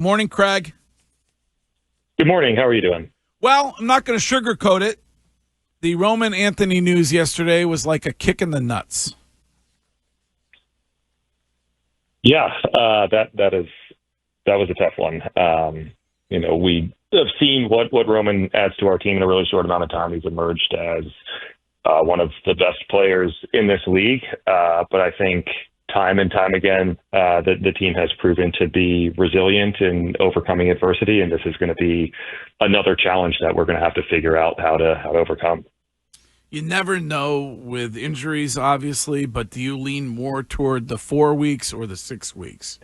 Morning, Craig. Good morning. How are you doing? Well, I'm not going to sugarcoat it. The Roman Anthony news yesterday was like a kick in the nuts. Yeah, that was a tough one. We have seen what Roman adds to our team in a really short amount of time. He's emerged as one of the best players in this league. But I think time and time again, the team has proven to be resilient in overcoming adversity, and this is going to be another challenge that we're going to have to figure out how to overcome. You never know with injuries, obviously, but do you lean more toward the 4 weeks or the 6 weeks?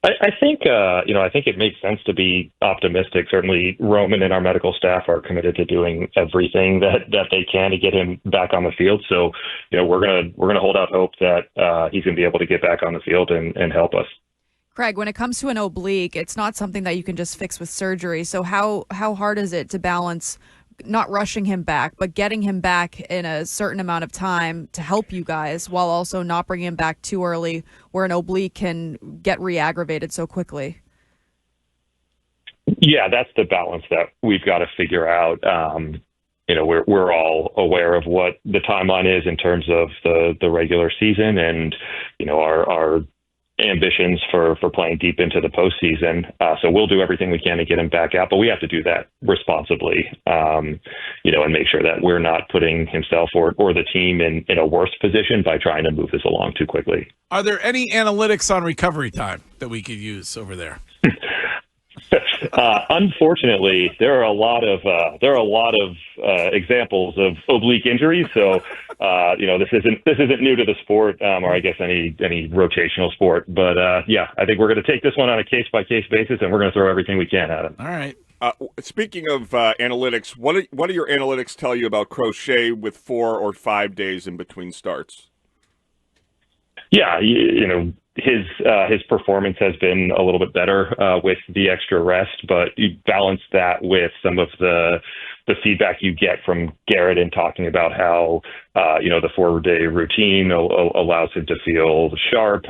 I think it makes sense to be optimistic. Certainly, Roman and our medical staff are committed to doing everything that they can to get him back on the field. So, we're gonna hold out hope that he's gonna be able to get back on the field and help us. Craig, when it comes to an oblique, it's not something that you can just fix with surgery. So how hard is it to balance not rushing him back, but getting him back in a certain amount of time to help you guys while also not bringing him back too early where an oblique can get re-aggravated so quickly? Yeah, that's the balance that we've got to figure out. We're all aware of what the timeline is in terms of the regular season and, our ambitions for playing deep into the postseason. So we'll do everything we can to get him back out, but we have to do that responsibly, and make sure that we're not putting himself or the team in a worse position by trying to move this along too quickly. Are there any analytics on recovery time that we could use over there? Unfortunately, there are a lot of examples of oblique injuries. So, this isn't new to the sport, or I guess any rotational sport. But I think we're going to take this one on a case by case basis, and we're going to throw everything we can at it. All right. Speaking of analytics, what do your analytics tell you about Crochet with 4 or 5 days in between starts? Yeah, his performance has been a little bit better with the extra rest, but you balance that with some of the feedback you get from Garrett in talking about how the 4-day routine allows him to feel sharp,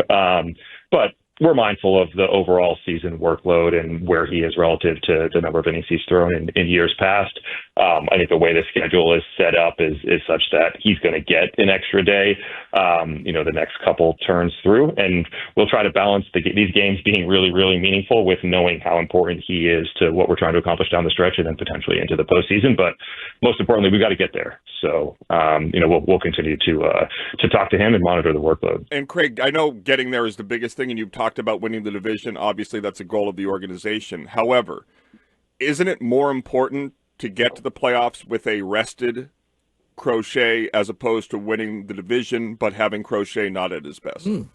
but we're mindful of the overall season workload and where he is relative to the number of innings he's thrown in years past. I think the way the schedule is set up is such that he's going to get an extra day, the next couple turns through. And we'll try to balance these games being really, really meaningful with knowing how important he is to what we're trying to accomplish down the stretch and then potentially into the postseason. But most importantly, we got to get there. So, we'll continue to talk to him and monitor the workload. And Craig, I know getting there is the biggest thing, and you've talked about winning the division. Obviously, that's a goal of the organization. However, isn't it more important to get to the playoffs with a rested Crochet as opposed to winning the division but having Crochet not at his best? I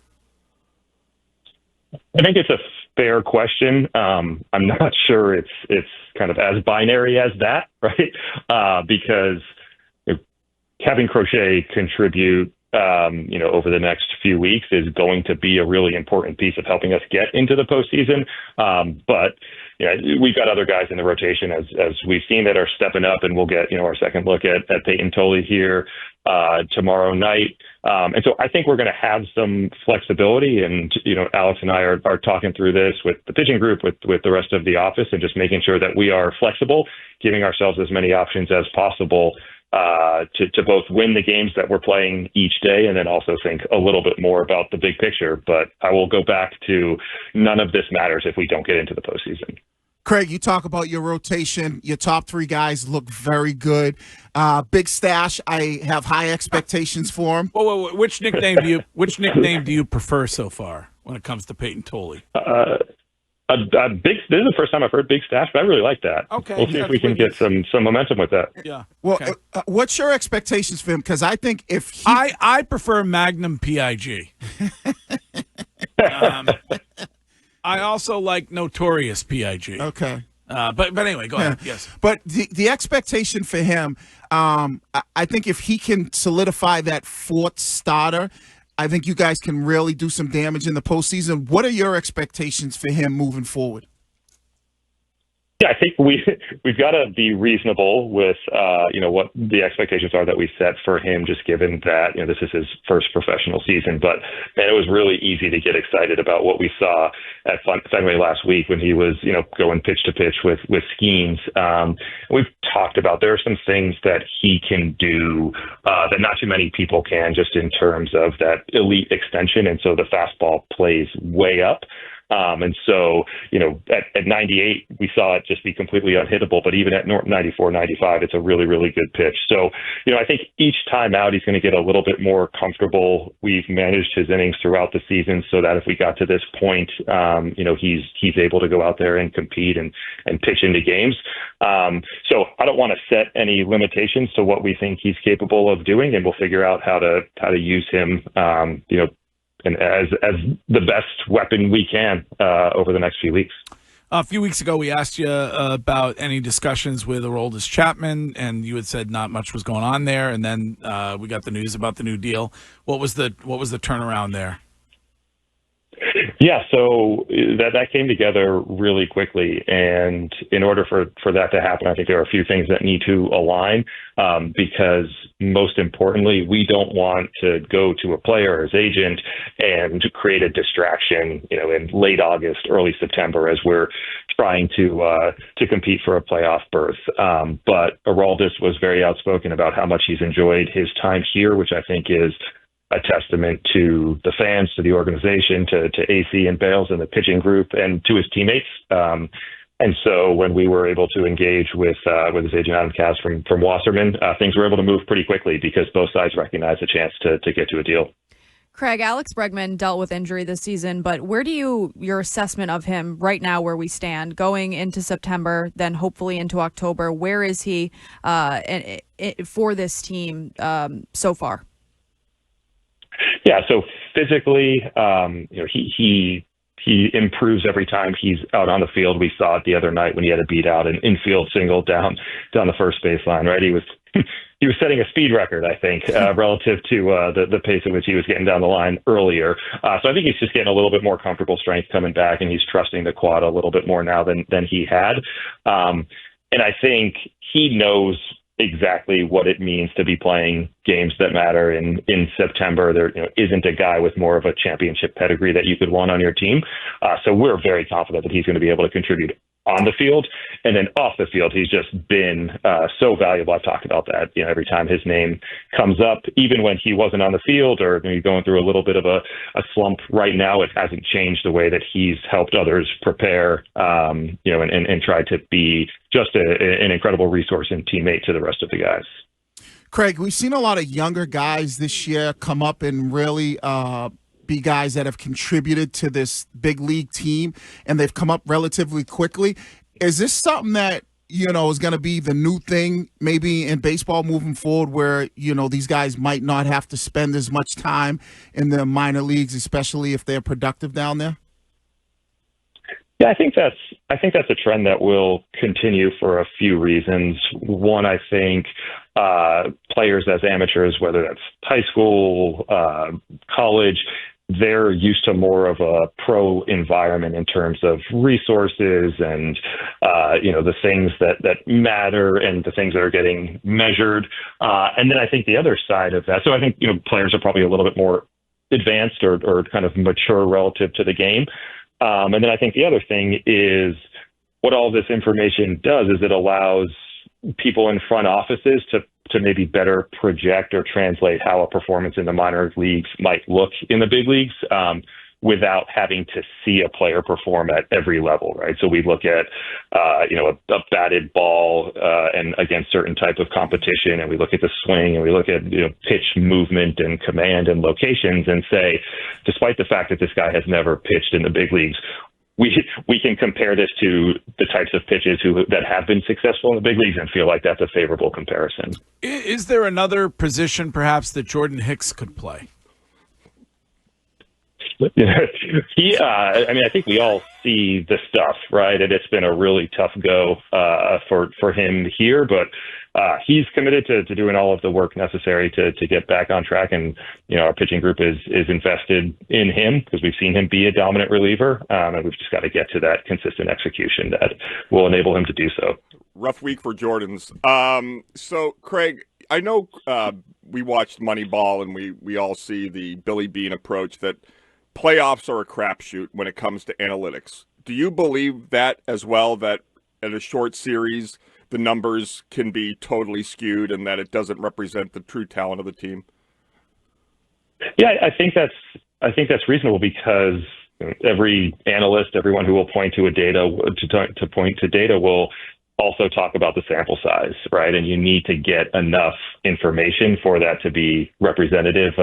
think it's a fair question. I'm not sure it's kind of as binary as that, right? Because having Crochet contribute over the next few weeks is going to be a really important piece of helping us get into the postseason. But we've got other guys in the rotation as we've seen that are stepping up, and we'll get, our second look at Payton Tully here tomorrow night. And so I think we're going to have some flexibility, and, Alex and I are talking through this with the pitching group, with the rest of the office, and just making sure that we are flexible, giving ourselves as many options as possible to both win the games that we're playing each day and then also think a little bit more about the big picture. But I will go back to none of this matters if we don't get into the postseason. Craig, you talk about your rotation. Your top 3 guys look very good. Big Stash, I have high expectations for him. Whoa. Which nickname do you prefer so far when it comes to Payton Tully? This is the first time I've heard Big Stash, but I really like that. Okay, we'll see if we can get some momentum with that. Yeah. Well, okay. What's your expectations for him? Because I think if he... I prefer Magnum PIG. I also like Notorious PIG. Okay. But anyway, go ahead. Yes. But the expectation for him, I think if he can solidify that 4th starter, I think you guys can really do some damage in the postseason. What are your expectations for him moving forward? Yeah, I think we've got to be reasonable with what the expectations are that we set for him, just given that this is his first professional season. But man, it was really easy to get excited about what we saw at Fenway last week when he was going pitch to pitch with schemes. We've talked about there are some things that he can do that not too many people can, just in terms of that elite extension, and so the fastball plays way up. And so, at 98, we saw it just be completely unhittable. But even at 94, 95, it's a really, really good pitch. So, I think each time out, he's going to get a little bit more comfortable. We've managed his innings throughout the season so that if we got to this point, he's able to go out there and compete and pitch into games. So I don't want to set any limitations to what we think he's capable of doing, and we'll figure out how to use him, and as the best weapon we can over the next few weeks. A few weeks ago, we asked you about any discussions with Araldis Chapman, and you had said not much was going on there. And then we got the news about the new deal. What was the turnaround there? Yeah, so that came together really quickly, and in order for that to happen, I think there are a few things that need to align, because most importantly, we don't want to go to a player or his agent and create a distraction, in late August, early September, as we're trying to compete for a playoff berth. But Araldis was very outspoken about how much he's enjoyed his time here, which I think is a testament to the fans, to the organization, to AC and Bales and the pitching group, and to his teammates. And so when we were able to engage with his agent Adam Cass from Wasserman, things were able to move pretty quickly because both sides recognized a chance to get to a deal. Craig, Alex Bregman dealt with injury this season, but where do your assessment of him right now, where we stand, going into September, then hopefully into October, where is he for this team so far? Yeah, so physically, he improves every time he's out on the field. We saw it the other night when he had to beat out an infield single down the first baseline. Right, he was setting a speed record, I think, relative to the pace at which he was getting down the line earlier. So I think he's just getting a little bit more comfortable, strength coming back, and he's trusting the quad a little bit more now than he had. And I think he knows exactly what it means to be playing games that matter in September. There isn't a guy with more of a championship pedigree that you could want on your team. So we're very confident that he's going to be able to contribute on the field, and then off the field, he's just been so valuable. I've talked about that. Every time his name comes up, even when he wasn't on the field or going through a little bit of a slump right now, it hasn't changed the way that he's helped others prepare, and tried to be just an incredible resource and teammate to the rest of the guys. Craig, we've seen a lot of younger guys this year come up and really be guys that have contributed to this big league team, and they've come up relatively quickly. Is this something that, is going to be the new thing maybe in baseball moving forward, where, these guys might not have to spend as much time in the minor leagues, especially if they're productive down there? Yeah, I think that's a trend that will continue for a few reasons. One, I think players as amateurs, whether that's high school, college, they're used to more of a pro environment in terms of resources and, the things that matter and the things that are getting measured. And then I think the other side of that, so I think, players are probably a little bit more advanced or kind of mature relative to the game. And then I think the other thing is what all this information does is it allows people in front offices to maybe better project or translate how a performance in the minor leagues might look in the big leagues, without having to see a player perform at every level, right? So we look at, a batted ball and against certain type of competition, and we look at the swing, and we look at pitch movement and command and locations, and say, despite the fact that this guy has never pitched in the big leagues, we can compare this to the types of pitches that have been successful in the big leagues and feel like that's a favorable comparison. Is there another position perhaps that Jordan Hicks could play? I think we all see the stuff, right? And it's been a really tough go for him here, but he's committed to doing all of the work necessary to get back on track. And, our pitching group is invested in him because we've seen him be a dominant reliever. And we've just got to get to that consistent execution that will enable him to do so. Rough week for Jordans. So, Craig, I know we watched Moneyball and we all see the Billy Beane approach that playoffs are a crapshoot when it comes to analytics. Do you believe that as well, that at a short series, the numbers can be totally skewed and that it doesn't represent the true talent of the team? Yeah, I think that's reasonable because every analyst, everyone who will point to point to data will also talk about the sample size, right? And you need to get enough information for that to be representative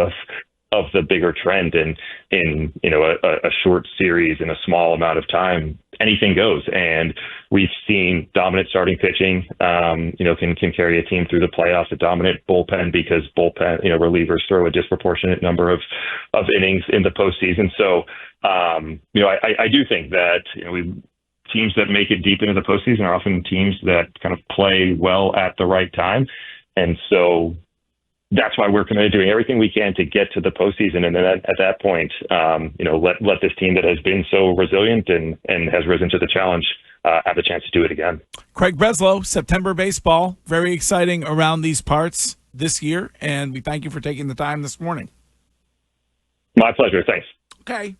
of the bigger trend. And in a short series in a small amount of time, anything goes. And we've seen dominant starting pitching, can carry a team through the playoffs, a dominant bullpen because relievers throw a disproportionate number of innings in the postseason. So, I do think that, teams that make it deep into the postseason are often teams that kind of play well at the right time. And so that's why we're committed to doing everything we can to get to the postseason. And then at that point, let this team that has been so resilient and has risen to the challenge have a chance to do it again. Craig Breslow, September baseball, very exciting around these parts this year. And we thank you for taking the time this morning. My pleasure. Thanks. Okay.